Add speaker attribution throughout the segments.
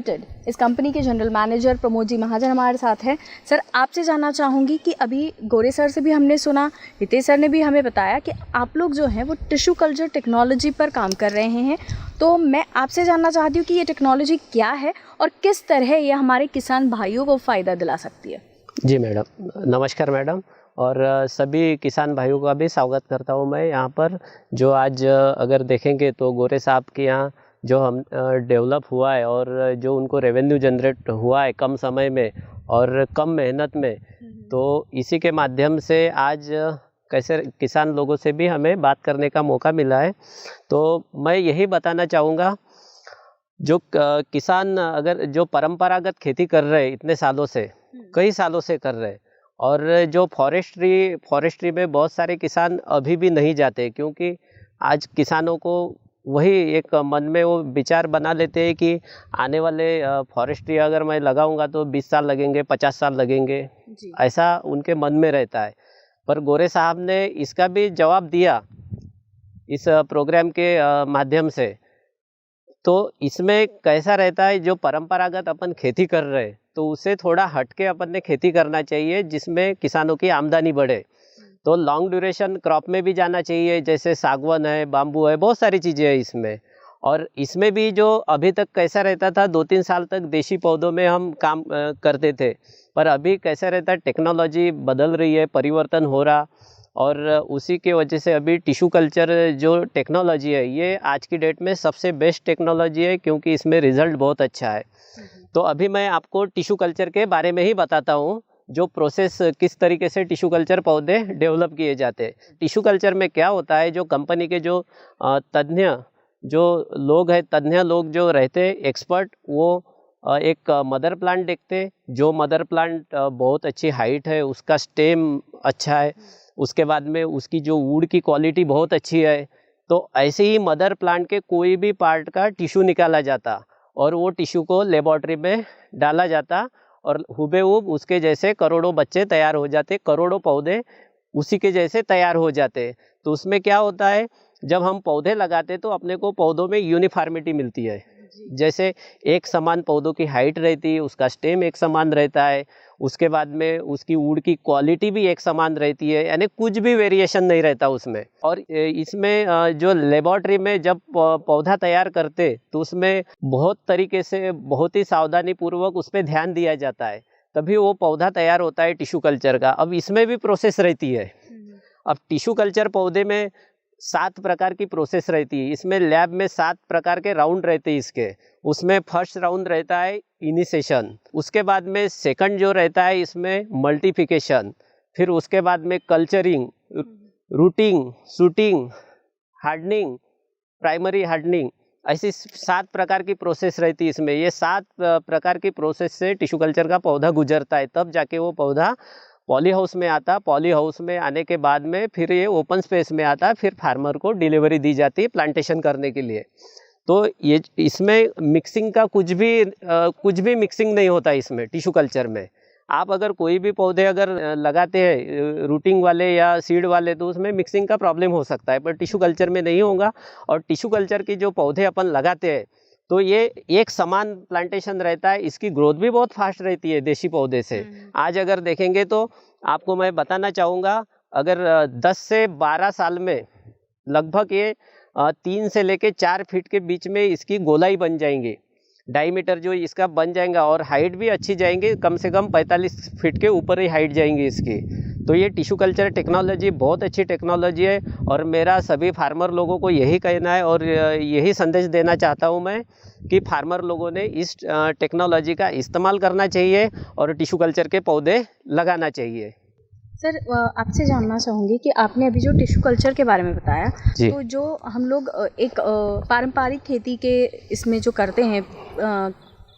Speaker 1: इस कंपनी के general manager Pramod ji महाजन हमारे साथ हैं। सर, आपसे जानना चाहूँगी कि अभी गोरे सर से भी हमने सुना, हितेश सर ने भी हमें बताया कि आप लोग जो हैं वो टिश्यू कल्चर टेक्नोलॉजी पर काम कर रहे हैं। तो मैं आपसे जानना चाहती हूँ कि ये टेक्नोलॉजी क्या है और किस तरह ये हमारे किसान भाइयों को फ़ायदा दिला सकती है।
Speaker 2: जी मैडम, नमस्कार मैडम, और सभी किसान भाइयों का भी स्वागत करता हूँ मैं यहाँ पर। जो आज अगर देखेंगे तो गोरे साहब के यहाँ जो हम डेवलप हुआ है और जो उनको रेवेन्यू जनरेट हुआ है कम समय में और कम मेहनत में, तो इसी के माध्यम से आज कैसे किसान लोगों से भी हमें बात करने का मौका मिला है। तो मैं यही बताना चाहूँगा, जो किसान अगर जो परंपरागत खेती कर रहे हैं इतने सालों से, कई सालों से कर रहे हैं, और जो फॉरेस्ट्री में बहुत सारे किसान अभी भी नहीं जाते, क्योंकि आज किसानों को वही एक मन में वो विचार बना लेते हैं कि आने वाले फॉरेस्ट्री अगर मैं लगाऊंगा तो 20 साल लगेंगे, 50 साल लगेंगे, ऐसा उनके मन में रहता है। पर गोरे साहब ने इसका भी जवाब दिया इस प्रोग्राम के माध्यम से। तो इसमें कैसा रहता है, जो परंपरागत अपन खेती कर रहे हैं तो उसे थोड़ा हटके अपन ने खेती करना चाहिए जिसमें किसानों की आमदनी बढ़े। तो लॉन्ग ड्यूरेशन क्रॉप में भी जाना चाहिए, जैसे सागवान है, बाम्बू है, बहुत सारी चीज़ें हैं इसमें। और इसमें भी जो अभी तक कैसा रहता था, 2-3 साल तक देशी पौधों में हम काम करते थे, पर अभी कैसा रहता है, टेक्नोलॉजी बदल रही है, परिवर्तन हो रहा, और उसी के वजह से अभी टिश्यू कल्चर जो टेक्नोलॉजी है ये आज की डेट में सबसे बेस्ट टेक्नोलॉजी है, क्योंकि इसमें रिज़ल्ट बहुत अच्छा है। तो अभी मैं आपको टिश्यू कल्चर के बारे में ही बताता हूँ, जो प्रोसेस किस तरीके से टिश्यू कल्चर पौधे डेवलप किए जाते हैं। टिश्यू कल्चर में क्या होता है, जो कंपनी के जो तज्ञ जो लोग हैं, तज्ञ लोग जो रहते हैं, एक्सपर्ट, वो एक मदर प्लांट देखते, जो मदर प्लांट बहुत अच्छी हाइट है, उसका स्टेम अच्छा है, उसके बाद में उसकी जो वुड की क्वालिटी बहुत अच्छी है, तो ऐसे ही मदर प्लांट के कोई भी पार्ट का टिश्यू निकाला जाता और वो टिश्यू को लेबोरेटरी में डाला जाता और हुबेहूब उसके जैसे करोड़ों बच्चे तैयार हो जाते, करोड़ों पौधे उसी के जैसे तैयार हो जाते। तो उसमें क्या होता है, जब हम पौधे लगाते तो अपने को पौधों में यूनिफॉर्मिटी मिलती है, जैसे एक समान पौधों की हाइट रहती है, उसका स्टेम एक समान रहता है, उसके बाद में उसकी वुड की क्वालिटी भी एक समान रहती है, यानी कुछ भी वेरिएशन नहीं रहता उसमें। और इसमें जो लेबोरेटरी में जब पौधा तैयार करते तो उसमें बहुत तरीके से, बहुत ही सावधानी पूर्वक उस पर ध्यान दिया जाता है, तभी वो पौधा तैयार होता है टिश्यू कल्चर का। अब इसमें भी प्रोसेस रहती है। अब टिश्यू कल्चर पौधे में 7 प्रकार की प्रोसेस रहती है। इसमें लैब में 7 प्रकार के राउंड रहते हैं इसके। उसमें फर्स्ट राउंड रहता है इनिशिएशन, उसके बाद में सेकंड जो रहता है इसमें मल्टीप्लिकेशन, फिर उसके बाद में culturing, routing, shooting, hardening, primary hardening, ऐसी 7 प्रकार की प्रोसेस रहती है इसमें। ये 7 प्रकार की प्रोसेस से टिश्यू कल्चर का पौधा गुजरता है, तब जाके वो पौधा पॉली हाउस में आता। पॉली हाउस में आने के बाद में फिर ये ओपन स्पेस में आता, फिर फार्मर को डिलीवरी दी जाती है प्लांटेशन करने के लिए। तो ये इसमें मिक्सिंग का कुछ भी मिक्सिंग नहीं होता इसमें टिश्यू कल्चर में। आप अगर कोई भी पौधे अगर लगाते हैं रूटिंग वाले या सीड वाले, तो उसमें मिक्सिंग का प्रॉब्लम हो सकता है, पर टिश्यू कल्चर में नहीं होगा। और टिश्यू कल्चर की जो पौधे अपन लगाते हैं तो ये एक समान प्लांटेशन रहता है, इसकी ग्रोथ भी बहुत फास्ट रहती है देशी पौधे से। आज अगर देखेंगे तो आपको मैं बताना चाहूँगा, अगर 10 से 12 साल में लगभग ये 3 से लेके 4 फीट के बीच में इसकी गोलाई बन जाएंगी, डायमीटर जो इसका बन जाएगा, और हाइट भी अच्छी जाएंगी, कम से कम 45 फीट के ऊपर ही हाइट जाएंगी इसकी। तो ये टिश्यू कल्चर टेक्नोलॉजी बहुत अच्छी टेक्नोलॉजी है, और मेरा सभी फार्मर लोगों को यही कहना है और यही संदेश देना चाहता हूँ मैं कि फार्मर लोगों ने इस टेक्नोलॉजी का इस्तेमाल करना चाहिए और टिश्यू कल्चर के पौधे लगाना चाहिए।
Speaker 1: सर, आपसे जानना चाहूँगी कि आपने अभी जो टिश्यू कल्चर के बारे में बताया, तो जो हम लोग एक पारंपरिक खेती के इसमें जो करते हैं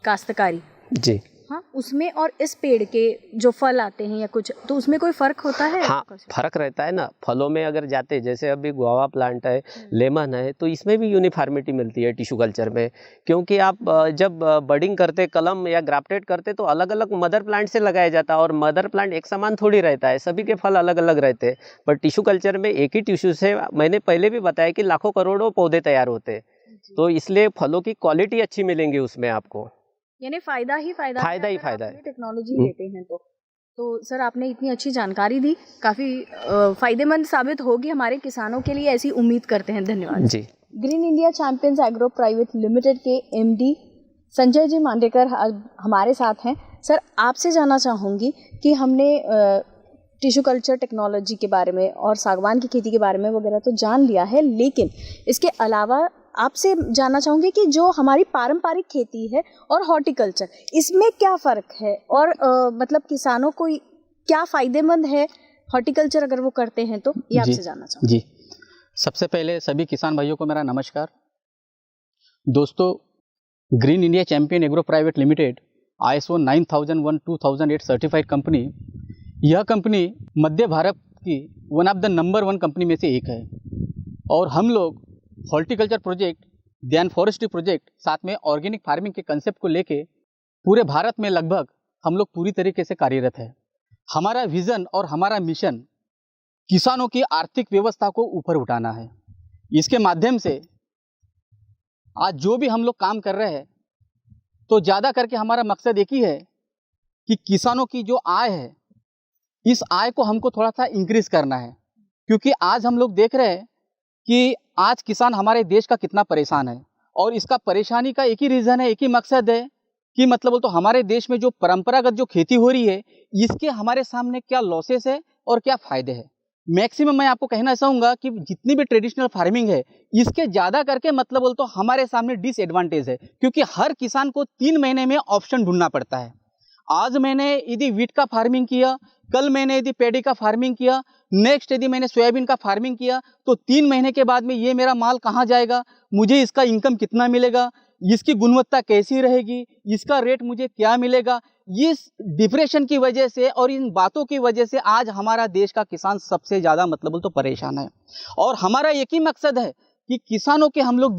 Speaker 1: काश्तकारी,
Speaker 2: जी
Speaker 1: हाँ, उसमें और इस पेड़ के जो फल आते हैं या कुछ, तो उसमें कोई फ़र्क होता है?
Speaker 2: हाँ, फ़र्क रहता है ना। फलों में अगर जाते, जैसे अभी गुआवा प्लांट है, लेमन है, तो इसमें भी यूनिफॉर्मिटी मिलती है टिश्यू कल्चर में, क्योंकि आप जब बडिंग करते, कलम या ग्राफ्टेड करते, तो अलग अलग मदर प्लांट से लगाया जाता है, और मदर प्लांट एक समान थोड़ी रहता है, सभी के फल अलग अलग रहते हैं। पर टिश्यू कल्चर में एक ही टिश्यू से, मैंने पहले भी बताया कि लाखों करोड़ों पौधे तैयार होते हैं, तो इसलिए फलों की क्वालिटी अच्छी मिलेंगी उसमें आपको।
Speaker 1: यानी फायदा ही फायदा
Speaker 2: फायदा ही
Speaker 1: अगर
Speaker 2: फायदा
Speaker 1: आप
Speaker 2: है।
Speaker 1: ये टेक्नोलॉजी लेते हैं तो सर आपने इतनी अच्छी जानकारी दी, काफ़ी फायदेमंद साबित होगी हमारे किसानों के लिए, ऐसी उम्मीद करते हैं। धन्यवाद
Speaker 2: जी।
Speaker 1: Green India Champions Agro Private Limited के एमडी संजय जी मांडेकर हमारे साथ हैं। सर आपसे जानना चाहूँगी कि हमने टिश्यू कल्चर टेक्नोलॉजी के बारे में और सागवान की खेती के बारे में वगैरह तो जान लिया है, लेकिन इसके अलावा आपसे जानना चाहूँगी कि जो हमारी पारंपरिक खेती है और हॉर्टिकल्चर, इसमें क्या फ़र्क है और मतलब किसानों को क्या फ़ायदेमंद है हॉर्टिकल्चर अगर वो करते हैं तो, ये आपसे जानना चाहूँगी।
Speaker 3: जी, सबसे पहले सभी किसान भाइयों को मेरा नमस्कार। दोस्तों, green India champion agro Private limited ISO 9001-2008 certified company, यह कंपनी मध्य भारत की one of the number 1 company में से एक है। और हम लोग हॉर्टिकल्चर प्रोजेक्ट, ध्यान फॉरेस्ट्री प्रोजेक्ट, साथ में ऑर्गेनिक फार्मिंग के कंसेप्ट को लेके पूरे भारत में लगभग हम लोग पूरी तरीके से कार्यरत है। हमारा विज़न और हमारा मिशन किसानों की आर्थिक व्यवस्था को ऊपर उठाना है। इसके माध्यम से आज जो भी हम लोग काम कर रहे हैं, तो ज़्यादा करके हमारा मकसद एक ही है कि किसानों की जो आय है, इस आय को हमको थोड़ा सा इंक्रीज करना है। क्योंकि आज हम लोग देख रहे हैं कि आज किसान हमारे देश का कितना परेशान है, और इसका परेशानी का एक ही रीज़न है, एक ही मकसद है कि मतलब तो हमारे देश में जो परंपरागत जो खेती हो रही है, इसके हमारे सामने क्या लॉसेस है और क्या फ़ायदे हैं। मैक्सिमम मैं आपको कहना चाहूँगा कि जितनी भी ट्रेडिशनल फार्मिंग है, इसके ज़्यादा करके मतलब तो हमारे सामने डिसएडवांटेज है, क्योंकि हर किसान को 3 महीने में ऑप्शन ढूंढना पड़ता है। आज मैंने यदि वीट का फार्मिंग किया, कल मैंने यदि पैडी का फार्मिंग किया, नेक्स्ट यदि मैंने सोयाबीन का फार्मिंग किया, तो 3 महीने के बाद में ये मेरा माल कहाँ जाएगा, मुझे इसका इनकम कितना मिलेगा, इसकी गुणवत्ता कैसी रहेगी, इसका रेट मुझे क्या मिलेगा। इस डिप्रेशन की वजह से और इन बातों की वजह से आज हमारा देश का किसान सबसे ज़्यादा मतलब तो परेशान है। और हमारा एक ही मकसद है कि किसानों के हम लोग